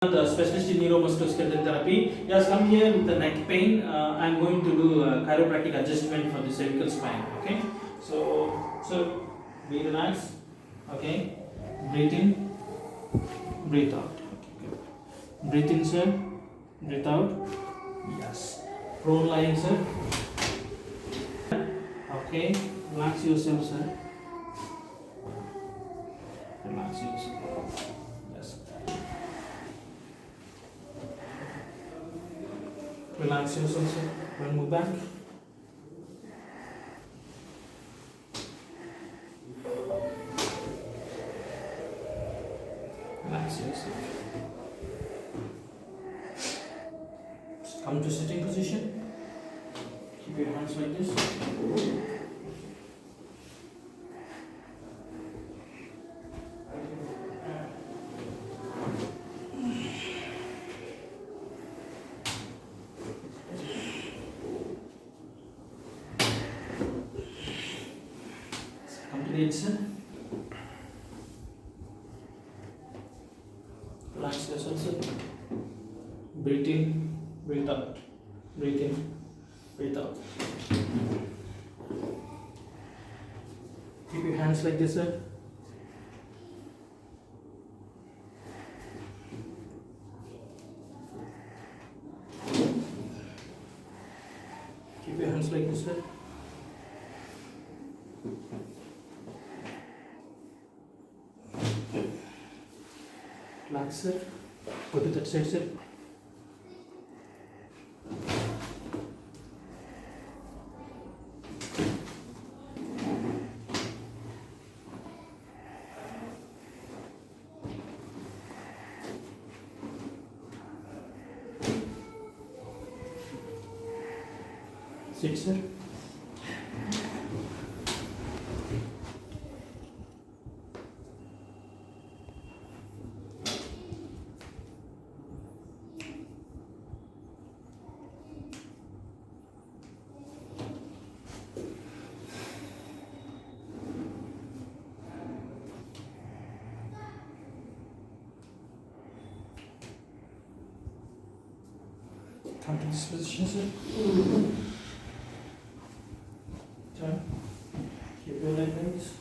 The specialist in neuromusculoskeletal therapy. He has come here with the neck pain. I'm going to do chiropractic adjustment for the cervical spine. Okay, so be relaxed. Okay, breathe in, breathe out. Okay. Breathe in, sir. Breathe out. Yes. Prone lying, sir. Okay, relax yourself, sir. Relax yourself. Yes. Relax yourself, sir. Then move back. Relax yourself. Just come to sitting position. Keep your hands like this. Come to the edge, sir. Relax yourself, sir. Breathe in, breathe out. Breathe in, breathe out. Keep your hands like this, sir. Keep your hands like this, sir. Relax, sir. Go to that side, sir. Sit, sir. Come to this position, sir. Turn. Keep your leg raised.